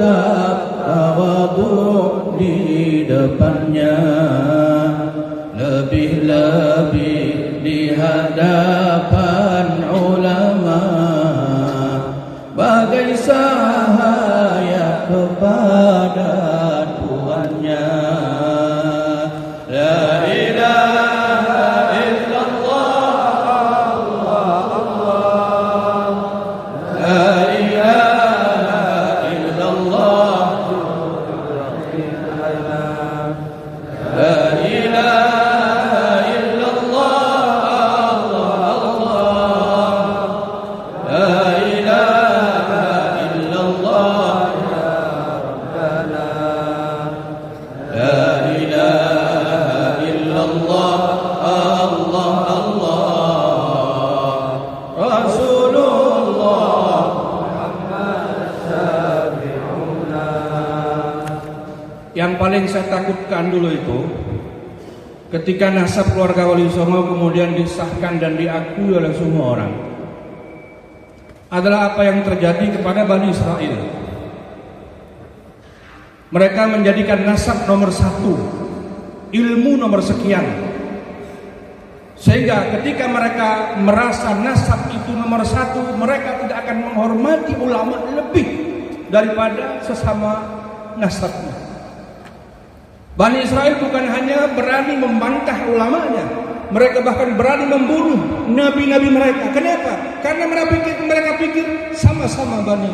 tetap tawadhu di depannya, lebih-lebih di hadapan ulama, bagai cahaya kepada Tuhannya. La ilaha illallah, Allah, la ilaha illallah, la ilaha illallah, Allah, la ilaha illallah, ya Rabbana, la ilaha illallah, Allah, Allah, Rasulullah Muhammad Syafi'una. Yang paling saya takutkan dulu itu ketika nasab keluarga Wali Songo kemudian disahkan dan diakui oleh semua orang, adalah apa yang terjadi kepada Bani Israel. Mereka menjadikan nasab nomor satu, ilmu nomor sekian, sehingga ketika mereka merasa nasab itu nomor satu, mereka tidak akan menghormati ulama lebih daripada sesama nasabnya. Bani Israel bukan hanya berani membantah ulamanya, mereka bahkan berani membunuh nabi-nabi mereka. Kenapa? Karena mereka pikir sama-sama Bani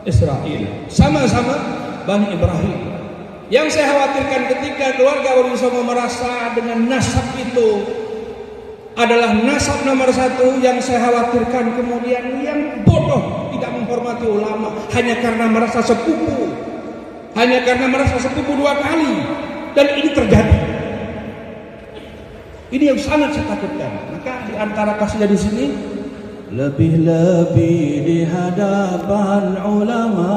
Israel, sama-sama Bani Ibrahim. Yang saya khawatirkan ketika keluarga Wali Songo merasa dengan nasab itu adalah nasab nomor satu, yang saya khawatirkan kemudian yang bodoh tidak menghormati ulama hanya karena merasa sepupu, hanya karena merasa sepupu dua kali. Dan ini terjadi. Ini yang sangat saya takutkan. Maka di antara kasihnya di sini, lebih-lebih di hadapan ulama,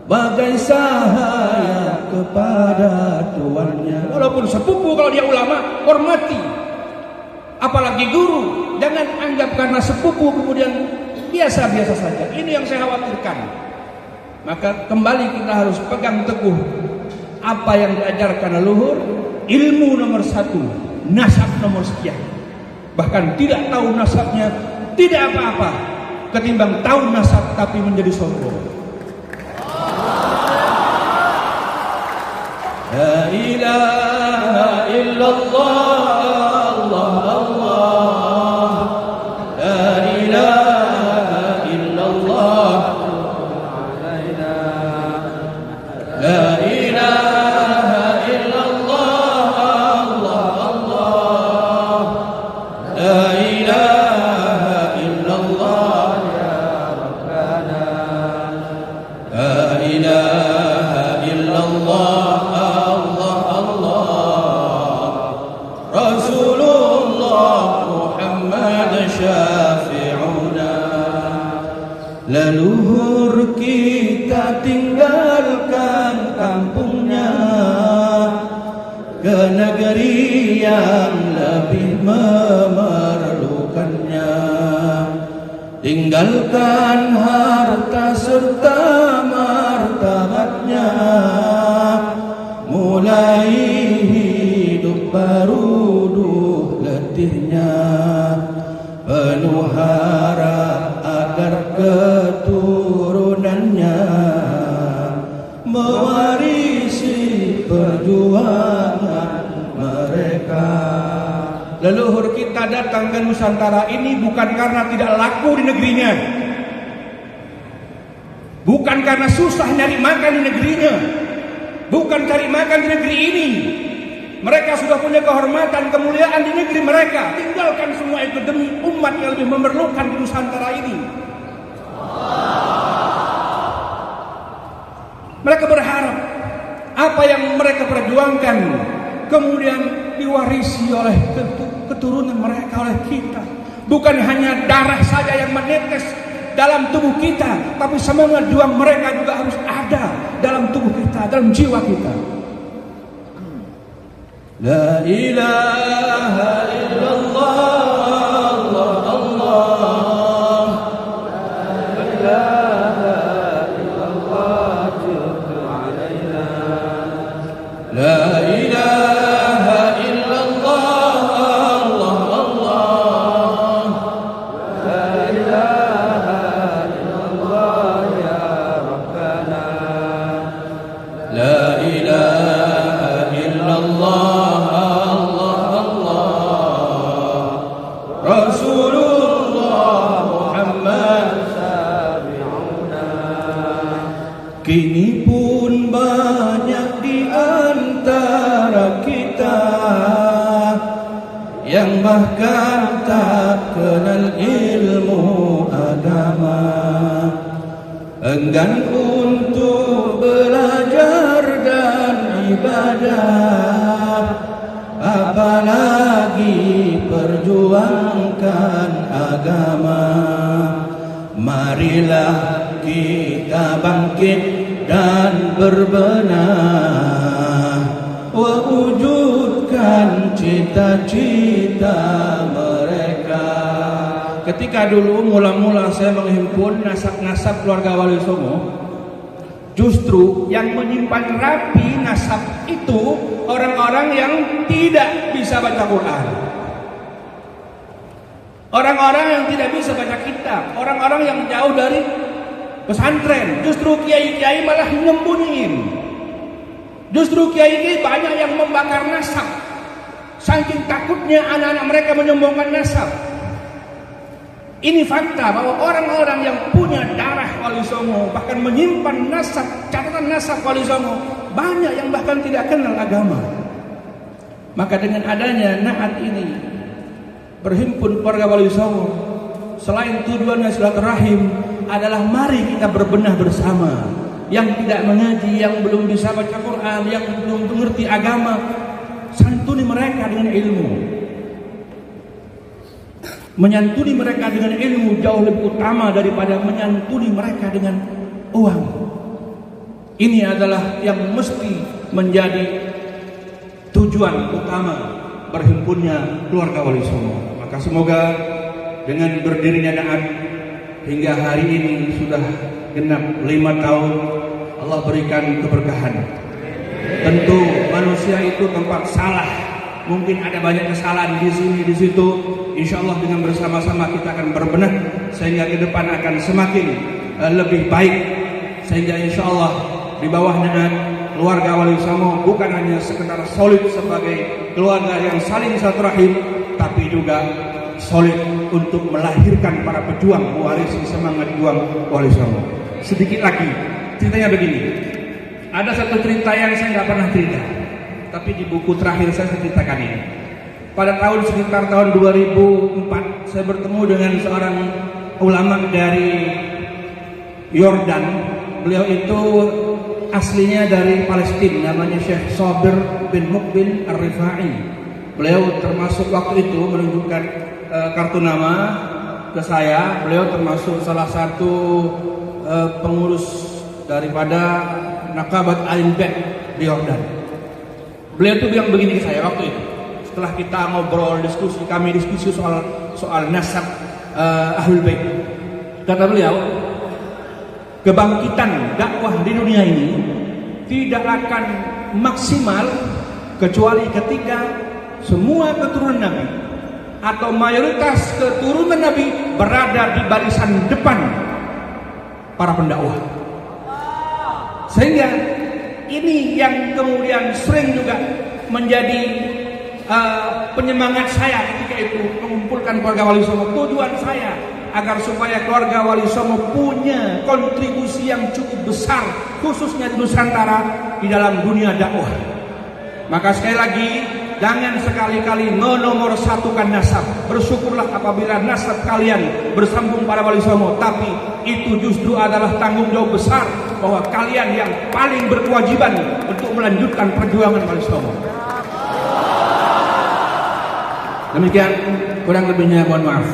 bagai cahaya kepada tuannya. walaupun sepupu, kalau dia ulama, hormati. Apalagi guru, jangan anggap karena sepupu kemudian biasa-biasa saja. Ini yang saya khawatirkan. Maka kembali kita harus pegang teguh apa yang diajarkan leluhur, ilmu nomor satu, nasab nomor sekian. Bahkan tidak tahu nasabnya tidak apa-apa, ketimbang tahu nasab tapi menjadi sombong. La ilaha illallah, Allah, Allah, la ilaha illallah, la ilaha illallah, Allah, Allah, la ilaha illallah, ya Rabbana, la ilaha illallah, Allah, Allah, Rasulullah Muhammad Syafi'una. Leluhur kita tinggalkan kampungnya ke negeri yang lebih memerlukannya, tinggalkan harta serta martabatnya, mulai hidup baru duh letihnya, penuh harap agar keturunannya mewarisi perjuangan mereka. Leluhur kita datang ke Nusantara ini bukan karena tidak laku di negerinya, bukan karena susah nyari makan di negerinya, bukan cari makan di negeri ini. Mereka sudah punya kehormatan, kemuliaan di negeri mereka. Tinggalkan semua itu demi umat yang lebih memerlukan di Nusantara ini. Mereka berharap apa yang mereka perjuangkan kemudian diwarisi oleh keturunan mereka, oleh kita. Bukan hanya darah saja yang menetes dalam tubuh kita, tapi semangat juang mereka juga harus ada dalam tubuh kita, dalam jiwa kita. La ilaha illallah, Allah, Allah, la ilaha illallah, Rasulullah Muhammad. Kini pun banyak di antara kita yang bahkan tak kenal ilmu agama, enggan untuk belajar dan ibadah, apalagi perjuangkan agama. Marilah kita bangkit dan berbenah, wujudkan cita-cita mereka. Ketika dulu mula-mula saya menghimpun nasab-nasab keluarga Wali Songo, justru yang menyimpan rapi nasab itu orang-orang yang tidak bisa baca Quran, orang-orang yang tidak bisa baca kitab, orang-orang yang jauh dari pesantren. Justru kiai-kiai malah nyembunyiin. Justru kiai-kiai banyak yang membakar nasab, saking takutnya anak-anak mereka menyombongkan nasab. Ini fakta bahwa orang-orang yang punya darah Wali Songo, bahkan menyimpan nasab, catatan nasab Wali Songo, banyak yang bahkan tidak kenal agama. Maka dengan adanya naat ini, berhimpun keluarga Wali Songo, selain tujuannya silaturahim, adalah mari kita berbenah bersama. Yang tidak mengaji, yang belum bisa baca Quran, yang belum mengerti agama, santuni mereka dengan ilmu. Menyantuni mereka dengan ilmu jauh lebih utama daripada menyantuni mereka dengan uang. Ini adalah yang mesti menjadi tujuan utama berhimpunnya keluarga Wali Songo. Maka semoga dengan berdirinya naat hingga hari ini sudah genap 5 tahun, Allah berikan keberkahan. Tentu manusia itu tempat salah, mungkin ada banyak kesalahan di sini di situ. Insya Allah dengan bersama-sama kita akan berbenah sehingga ke depan akan semakin lebih baik. Sehingga insya Allah di bawah naat keluarga Wali Songo bukan hanya sekedar solid sebagai keluarga yang saling silaturahim, tapi juga solid untuk melahirkan para pejuang mewarisi semangat juang Wali Songo. Sedikit lagi ceritanya begini. Ada satu cerita yang saya nggak pernah cerita, tapi di buku terakhir saya ceritakan ini. Pada sekitar tahun 2004 saya bertemu dengan seorang ulama dari Yordan. Beliau itu aslinya dari Palestina, namanya Syekh Sabir bin Muqbil Ar-Rifai. Beliau termasuk waktu itu menunjukkan kartu nama ke saya. Beliau termasuk salah satu pengurus daripada Naqabat Al-Bed di Yordan. Beliau itu bilang begini ke saya waktu itu, setelah kita ngobrol kami diskusi soal nasab Ahlul Bait. Kata beliau, kebangkitan dakwah di dunia ini tidak akan maksimal kecuali ketika semua keturunan Nabi atau mayoritas keturunan Nabi berada di barisan depan para pendakwah. Sehingga ini yang kemudian sering juga menjadi penyemangat saya ketika itu mengumpulkan keluarga Wali Songo. Tujuan saya agar supaya keluarga Wali Songo punya kontribusi yang cukup besar, khususnya di Nusantara di dalam dunia dakwah. Maka sekali lagi, jangan sekali-kali menomorsatukan nasab. Bersyukurlah apabila nasab kalian bersambung pada Wali Songo, tapi itu justru adalah tanggung jawab besar bahwa kalian yang paling berkewajiban untuk melanjutkan perjuangan Wali Songo. Demikian, kurang lebihnya mohon maaf.